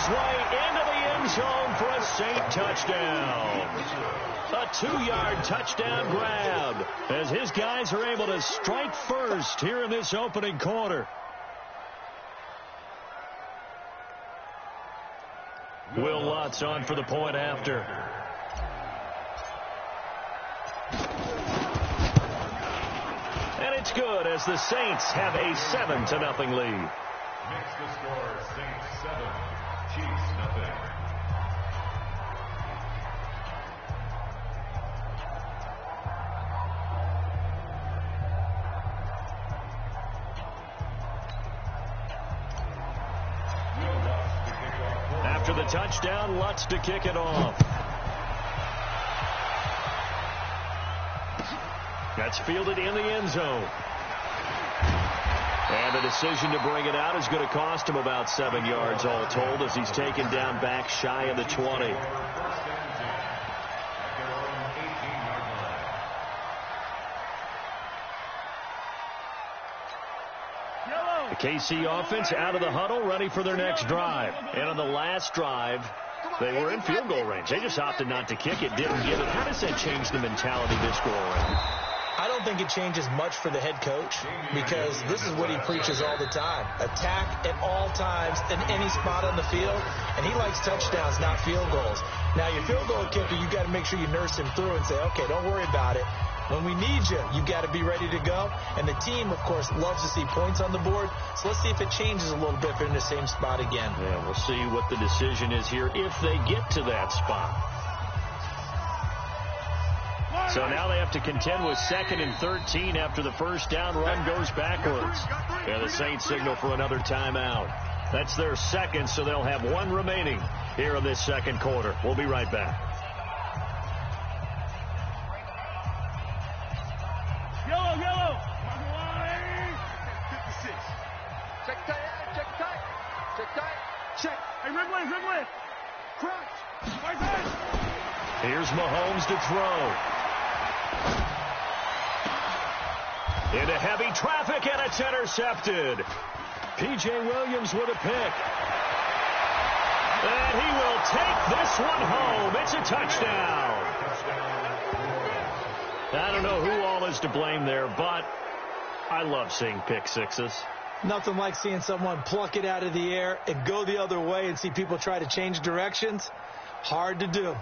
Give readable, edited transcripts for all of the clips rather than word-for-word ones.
his way into the end zone for a Saint touchdown. A 2-yard touchdown grab as his guys are able to strike first here in this opening quarter. Will Lutz on for the point after. And it's good as the Saints have a 7-0 lead. Makes the score Saints 7, Chiefs nothing. After the touchdown, Lutz to kick it off. That's fielded in the end zone. And the decision to bring it out is going to cost him about 7 yards all told as he's taken down back shy of the 20. The KC offense out of the huddle, ready for their next drive. And on the last drive, they were in field goal range. They just opted not to kick it, didn't give it. How does that change the mentality this go around? I don't think it changes much for the head coach because this is what he preaches all the time. Attack at all times in any spot on the field, and he likes touchdowns, not field goals. Now, your field goal kicker, you got to make sure you nurse him through and say, okay, don't worry about it. When we need you, you got to be ready to go. And the team, of course, loves to see points on the board. So let's see if it changes a little bit if they're in the same spot again. Yeah, we'll see what the decision is here if they get to that spot. So now they have to contend with 2nd and 13 after the first down run goes backwards. And the Saints signal for another timeout. That's their second, so they'll have one remaining here in this second quarter. We'll be right back. Yellow. 56. Check tight. Check. Hey, Ridley. Crunch. Right there. Here's Mahomes to throw. Into heavy traffic, and it's intercepted. P.J. Williams with a pick. And he will take this one home. It's a touchdown. I don't know who all is to blame there, but I love seeing pick sixes. Nothing like seeing someone pluck it out of the air and go the other way and see people try to change directions. Hard to do.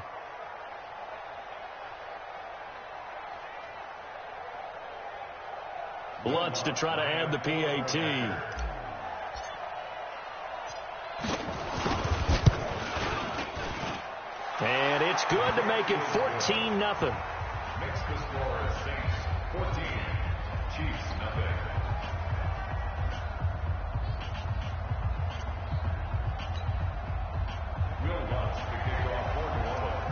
Lutz to try to add the PAT. And it's good to make it 14-0. Makes the score Saints 14, Chiefs nothing. Will Lutz to kick off for New Orleans.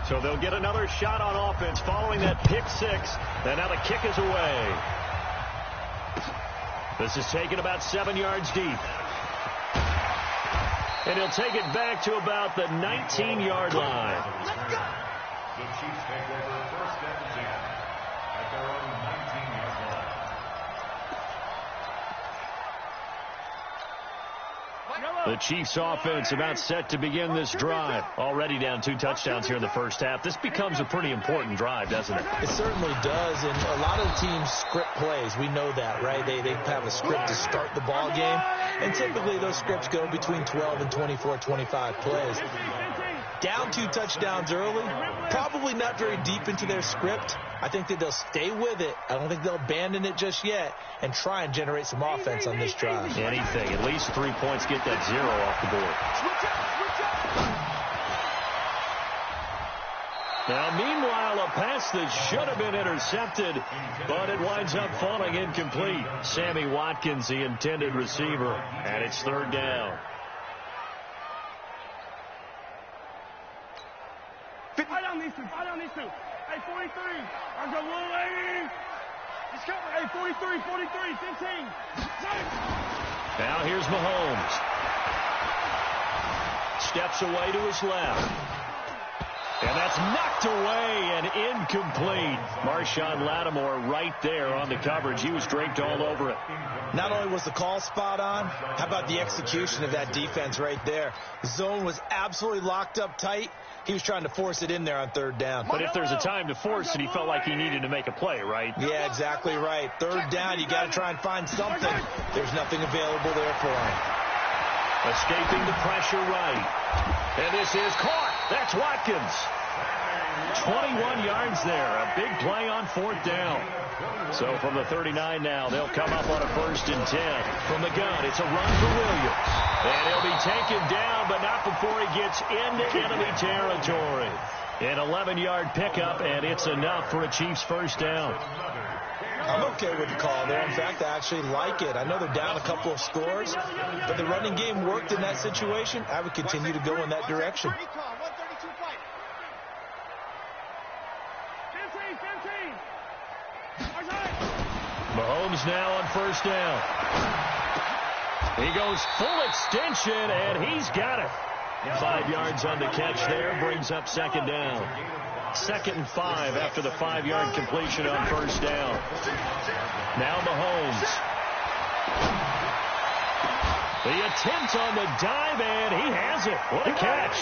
So they'll get another shot on offense following that pick six. And now the kick is away. This is taken about 7 yards deep. And he'll take it back to about the 19-yard line. The Chiefs take over first and 10 at their own 19-yard line. The Chiefs offense about set to begin this drive. Already down 2 touchdowns here in the first half. This becomes a pretty important drive, doesn't it? It certainly does, and a lot of teams script plays. We know that, right? They have a script to start the ball game, and typically those scripts go between 12 and 24, 25 plays. Down 2 touchdowns early, probably not very deep into their script. I think that they'll stay with it. I don't think they'll abandon it just yet and try and generate some offense on this drive. Anything. At least 3 points, get that 0 off the board. Now, meanwhile, a pass that should have been intercepted, but it winds up falling incomplete. Sammy Watkins, the intended receiver, and it's 3rd down. I don't need to. Hey, 43. I'm going away. He's coming. Hey, 43, 15. Now here's Mahomes. Steps away to his left. And that's knocked away and incomplete. Marshawn Lattimore right there on the coverage. He was draped all over it. Not only was the call spot on, how about the execution of that defense right there? The zone was absolutely locked up tight. He was trying to force it in there on third down. But if there's a time to force it, he felt like he needed to make a play, right? Yeah, exactly right. Third down, you got to try and find something. There's nothing available there for him. Escaping the pressure right. And this is caught. That's Watkins. 21 yards there. A big play on fourth down. So from the 39 now, they'll come up on a 1st and 10. From the gun, it's a run for Williams. And he'll be taken down, but not before he gets into enemy territory. An 11-yard pickup, and it's enough for a Chiefs first down. I'm okay with the call there. In fact, I actually like it. I know they're down a couple of scores, but the running game worked in that situation. I would continue to go in that direction. Mahomes now on first down. He goes full extension, and he's got it. 5 yards on the catch there, brings up second down. 2nd and 5 after the 5-yard completion on first down. Now Mahomes. The attempt on the dive, and he has it. What a catch.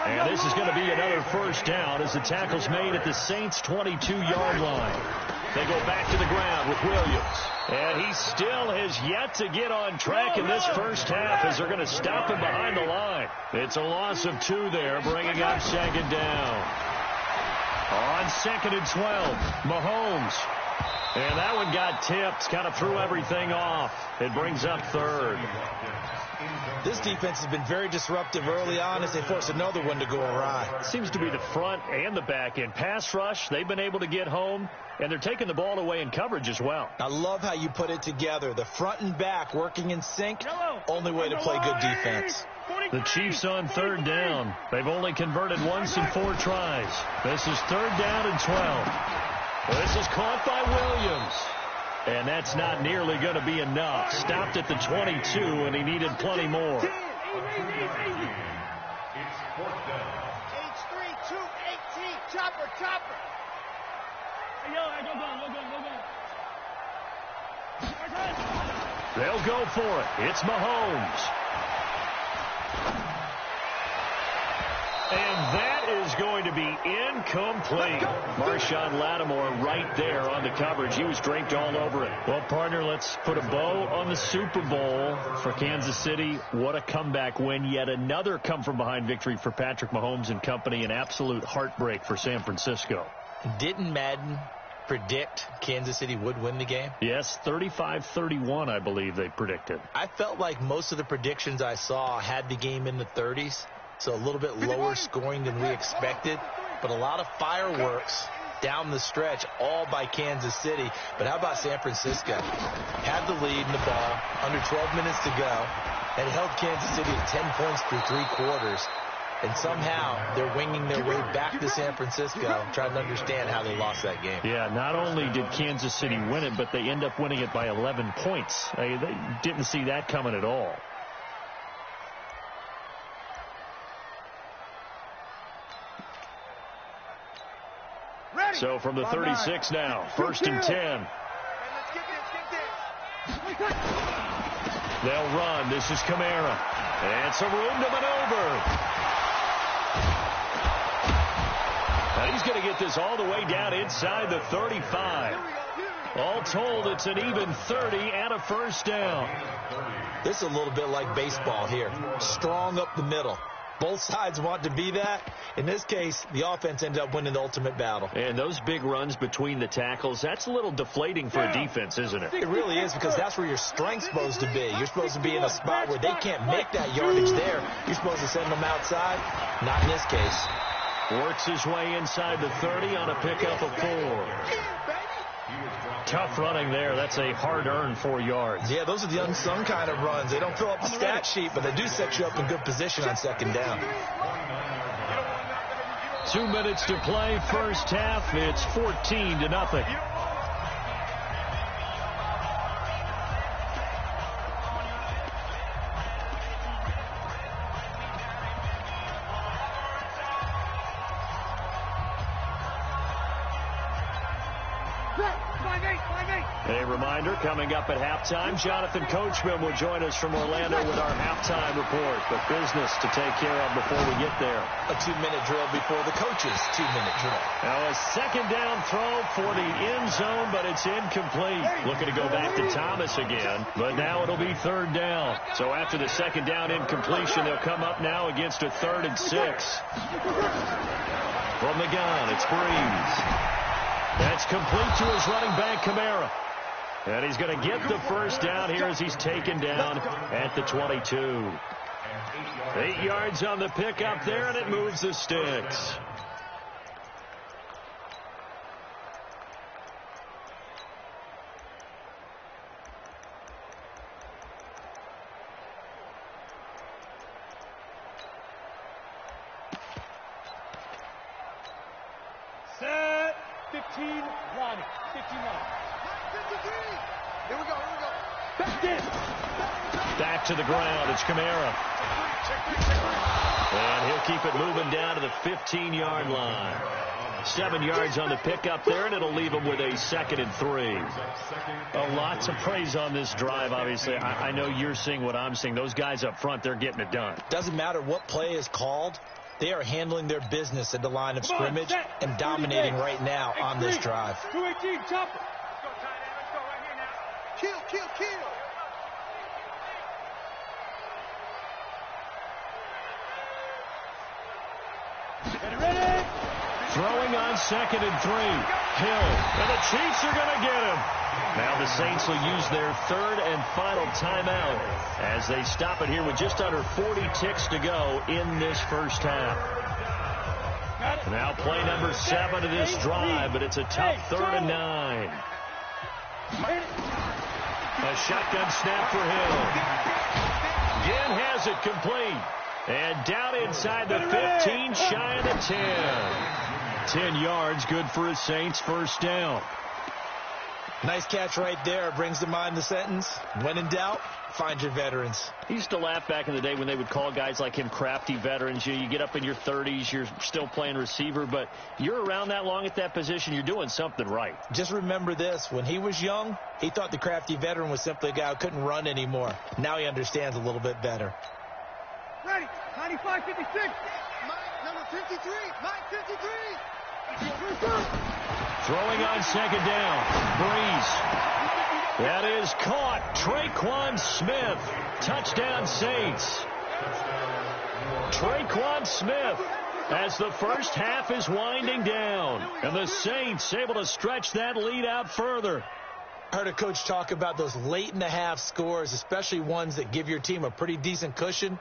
And this is going to be another first down as the tackle's made at the Saints' 22-yard line. They go back to the ground with Williams. And he still has yet to get on track in this first half as they're going to stop him behind the line. It's a loss of 2 there, bringing up second down. On 2nd and 12, Mahomes. And that one got tipped, kind of threw everything off. It brings up 3rd. This defense has been very disruptive early on as they force another one to go awry. Seems to be the front and the back end. Pass rush, they've been able to get home, and they're taking the ball away in coverage as well. I love how you put it together. The front and back working in sync, only way to play good defense. The Chiefs on 3rd down. They've only converted once in 4 tries. This is 3rd down and 12. This is caught by Williams. And that's not nearly going to be enough. Stopped at the 22, and he needed plenty more. It's 4th down. H3-2-18. Chopper. They'll go for it. It's Mahomes. And that is going to be incomplete. Marshawn Lattimore right there on the coverage. He was draped all over it. Well, partner, let's put a bow on the Super Bowl for Kansas City. What a comeback win. Yet another come-from-behind victory for Patrick Mahomes and company. An absolute heartbreak for San Francisco. Didn't Madden predict Kansas City would win the game? Yes, 35-31, I believe they predicted. I felt like most of the predictions I saw had the game in the 30s. So a little bit lower scoring than we expected, but a lot of fireworks down the stretch, all by Kansas City. But how about San Francisco? Had the lead in the ball, under 12 minutes to go, and held Kansas City at 10 points through 3 quarters. And somehow they're winging their way back to San Francisco, trying to understand how they lost that game. Yeah, not only did Kansas City win it, but they end up winning it by 11 points. They didn't see that coming at all. So from the 36 now, 1st and 10. They'll run. This is Kamara. And some room to maneuver. Now he's going to get this all the way down inside the 35. All told, it's an even 30 and a first down. This is a little bit like baseball here. Strong up the middle. Both sides want to be that. In this case, the offense ended up winning the ultimate battle. And those big runs between the tackles, that's a little deflating for a defense, isn't it? It really is, because that's where your strength's supposed to be. You're supposed to be in a spot where they can't make that yardage there. You're supposed to send them outside. Not in this case. Works his way inside the 30 on a pickup of 4. Tough running there. That's a hard-earned 4 yards. Yeah, those are the unsung kind of runs. They don't fill up the stat sheet, but they do set you up in good position on second down. 2 minutes to play, first half. It's 14-0. A reminder, coming up at halftime, Jonathan Coachman will join us from Orlando with our halftime report. But business to take care of before we get there. A 2-minute drill before the coach's 2-minute drill. Now a second down throw for the end zone, but it's incomplete. Looking to go back to Thomas again, but now it'll be third down. So after the second down incompletion, they'll come up now against a 3rd and 6. From the gun, it's Breeze. That's complete to his running back, Kamara. And he's going to get the first down here as he's taken down at the 22. 8 yards on the pickup there, and it moves the sticks. Set. 15, run. 15, run. 53. Here we go. Back in. Back to the ground. It's Kamara. And he'll keep it moving down to the 15-yard line. 7 yards on the pickup there, and it'll leave him with a 2nd and 3. Lots of praise on this drive, obviously. I know you're seeing what I'm seeing. Those guys up front, they're getting it done. Doesn't matter what play is called. They are handling their business at the line of scrimmage and dominating right now on this drive. 218, chopper. Let's go, tight end. Let's go right here now. Kill. Ready. Throwing on 2nd and 3. Hill. And the Chiefs are going to get him. Now the Saints will use their 3rd and final timeout as they stop it here with just under 40 ticks to go in this first half. Now play number 7 of this drive, but it's a tough 3rd and 9. A shotgun snap for Hill. Again has it complete. And down inside the 15, shy of the 10. 10 yards, good for a Saints first down. Nice catch right there. Brings to mind the sentence, when in doubt, find your veterans. He used to laugh back in the day when they would call guys like him crafty veterans. You get up in your 30s, you're still playing receiver, but you're around that long at that position, you're doing something right. Just remember this. When he was young, he thought the crafty veteran was simply a guy who couldn't run anymore. Now he understands a little bit better. Ready. 95, 56. Mike, number 53. Mike, 53. Throwing on 2nd down. Breeze. That is caught. Traquan Smith. Touchdown Saints. Traquan Smith as the first half is winding down. And the Saints able to stretch that lead out further. I heard a coach talk about those late in the half scores, especially ones that give your team a pretty decent cushion.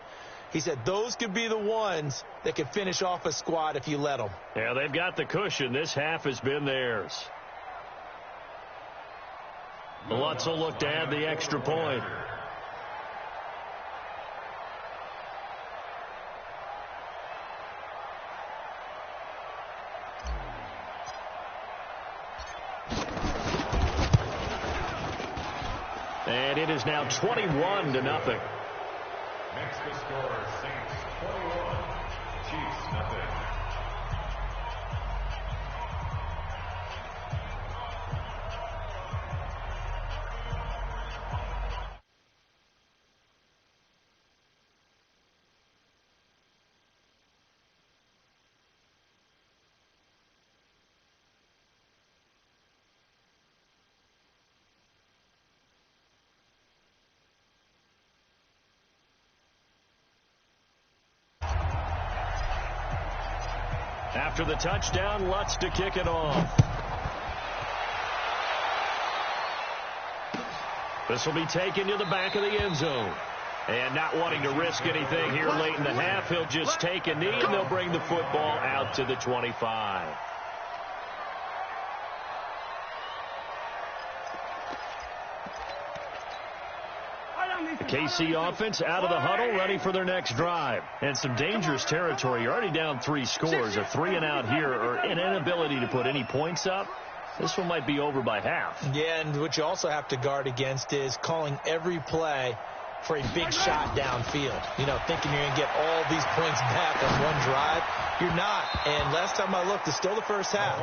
He said those could be the ones that could finish off a squad if you let them. Yeah, they've got the cushion. This half has been theirs. Lutz will look to add the extra point. And it is now 21-0. Next to score, Saints 21, Chiefs nothing. After the touchdown, Lutz to kick it off. This will be taken to the back of the end zone. And not wanting to risk anything here late in the half, he'll just take a knee and they'll bring the football out to the 25. The KC offense out of the huddle, ready for their next drive. And some dangerous territory. You're already down 3 scores. A 3-and-out here, or an inability to put any points up. This one might be over by half. Yeah, and what you also have to guard against is calling every play for a big shot downfield. You know, thinking you're going to get all these points back on one drive. You're not. And last time I looked, it's still the first half.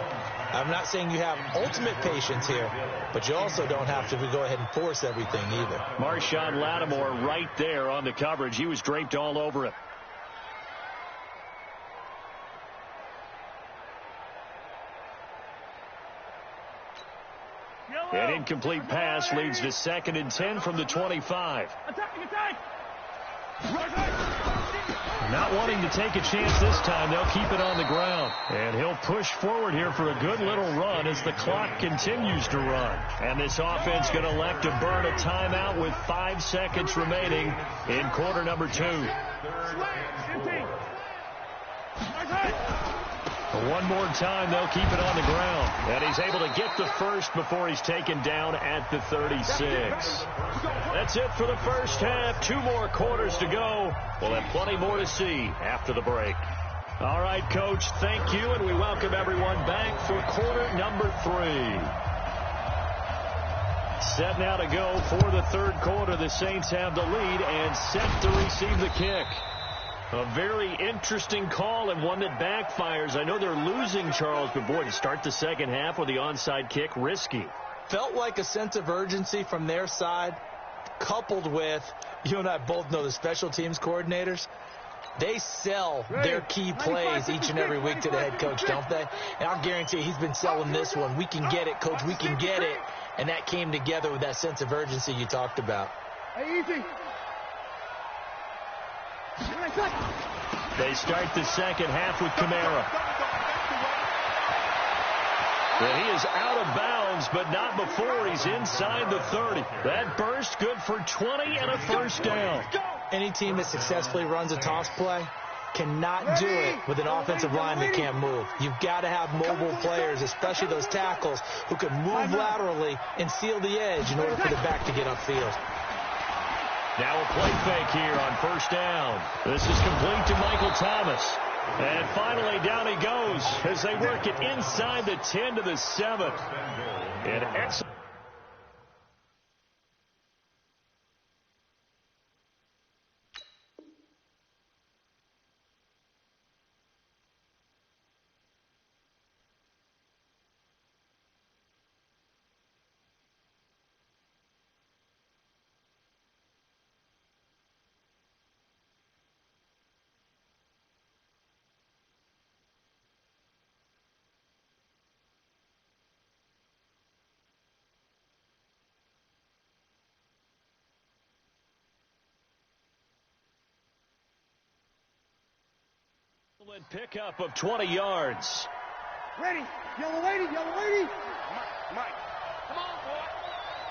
I'm not saying you have ultimate patience here, but you also don't have to go ahead and force everything either. Marshawn Lattimore right there on the coverage. He was draped all over it. An incomplete pass leads to 2nd and 10 from the 25. Not wanting to take a chance this time, they'll keep it on the ground. And he'll push forward here for a good little run as the clock continues to run. And this offense going to elect to burn a timeout with 5 seconds remaining in quarter number 2. One more time, they'll keep it on the ground. And he's able to get the first before he's taken down at the 36. That's it for the first half. 2 more quarters to go. We'll have plenty more to see after the break. All right, Coach, thank you, and we welcome everyone back for quarter number 3. Set now to go for the 3rd quarter. The Saints have the lead and set to receive the kick. A very interesting call and one that backfires. I know they're losing, Charles, but boy, to start the 2nd half with the onside kick, risky. Felt like a sense of urgency from their side, coupled with, you and I both know the special teams coordinators. They sell their key plays each and every week to the head coach, don't they? And I'll guarantee you, he's been selling this one. We can get it, Coach, we can get it. And that came together with that sense of urgency you talked about. Hey, easy. They start the 2nd half with Kamara. Well, he is out of bounds, but not before he's inside the 30. That burst good for 20 and a first down. Any team that successfully runs a toss play cannot do it with an offensive line that can't move. You've got to have mobile players, especially those tackles, who can move laterally and seal the edge in order for the back to get upfield. Now a play fake here on first down. This is complete to Michael Thomas. And finally down he goes as they work it inside the 10 to the 7. An excellent. Pickup of 20 yards. Ready. Yellow lady. Yellow lady. Mike. Come on, boy.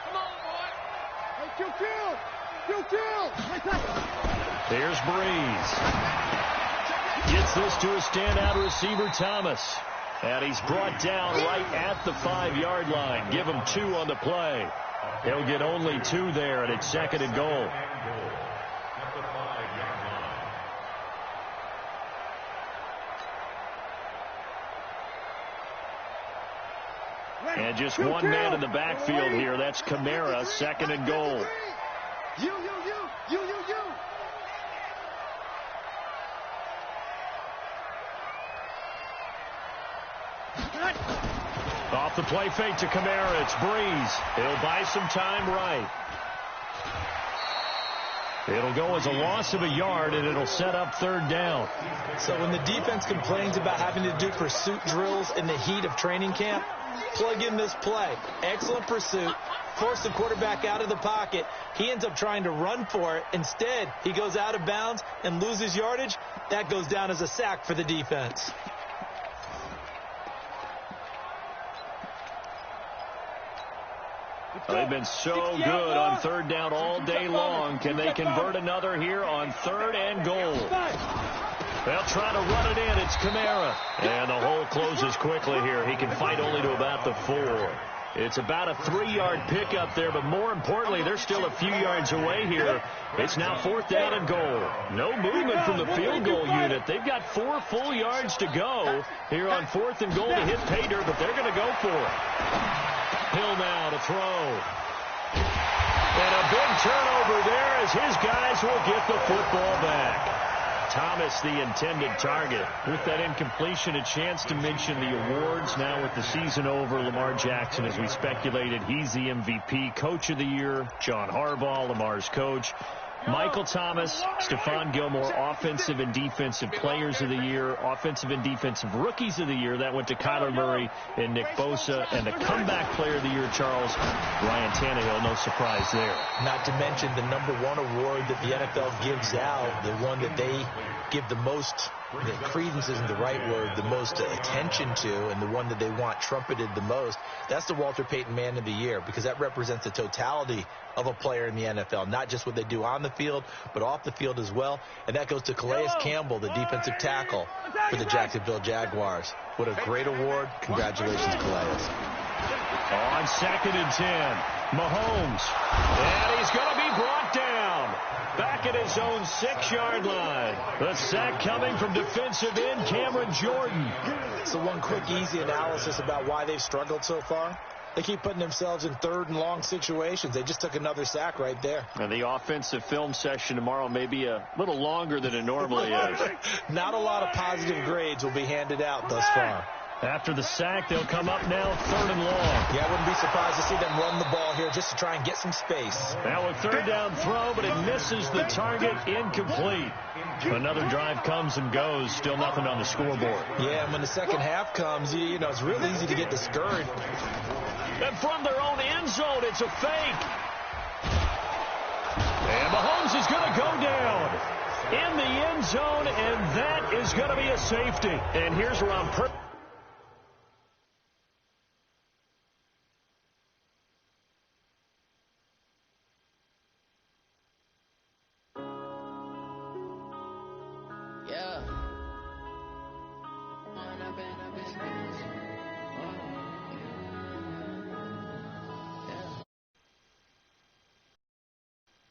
Come on, boy. Hey, kill. Here's Breeze. Gets this to a standout receiver, Thomas. And he's brought down right at the 5-yard line. Give him 2 on the play. He'll get only 2 there, and it's 2nd and goal. And just one man in the backfield here. That's Kamara, 2nd and goal. You. Off the play fake to Kamara. It's Breeze. He'll buy some time right. It'll go as a loss of a yard, and it'll set up 3rd down. So when the defense complains about having to do pursuit drills in the heat of training camp, plug in this play. Excellent pursuit. Force the quarterback out of the pocket. He ends up trying to run for it. Instead, he goes out of bounds and loses yardage. That goes down as a sack for the defense. They've been so good on 3rd down all day long. Can they convert another here on 3rd and goal? They'll try to run it in. It's Kamara. And the hole closes quickly here. He can fight only to about the 4. It's about a 3-yard pickup there, but more importantly, they're still a few yards away here. It's now 4th down and goal. No movement from the field goal unit. They've got 4 full yards to go here on 4th and goal to hit pay dirt, but they're going to go for it. Hill now to throw. And a big turnover there as his guys will get the football back. Thomas, the intended target. With that incompletion, a chance to mention the awards. Now with the season over, Lamar Jackson, as we speculated, he's the MVP, Coach of the Year. John Harbaugh, Lamar's coach. Michael Thomas, Stephon Gilmore, Offensive and Defensive Players of the Year, Offensive and Defensive Rookies of the Year. That went to Kyler Murray and Nick Bosa. And the Comeback Player of the Year, Charles, Ryan Tannehill. No surprise there. Not to mention the #1 award that the NFL gives out, the one that they give the most, the credence isn't the right word, the most attention to, and the one that they want trumpeted the most. That's the Walter Payton Man of the Year, because that represents the totality of a player in the NFL, not just what they do on the field, but off the field as well. And that goes to Calais Campbell, the defensive tackle for the Jacksonville Jaguars. What a great award. Congratulations, Calais. On 2nd and 10, Mahomes. And he's going to be brought down. Back at his own 6-yard line. The sack coming from defensive end Cameron Jordan. So one quick, easy analysis about why they've struggled so far. They keep putting themselves in 3rd and long situations. They just took another sack right there. And the offensive film session tomorrow may be a little longer than it normally is. Not a lot of positive grades will be handed out thus far. After the sack, they'll come up now 3rd and long. Yeah, I wouldn't be surprised to see them run the ball here just to try and get some space. Now a 3rd down throw, but it misses the target, incomplete. Another drive comes and goes, still nothing on the scoreboard. Yeah, and when the second half comes, you know, it's real easy to get discouraged. And from their own end zone, it's a fake. And Mahomes is going to go down in the end zone, and that is going to be a safety. And here's where I'm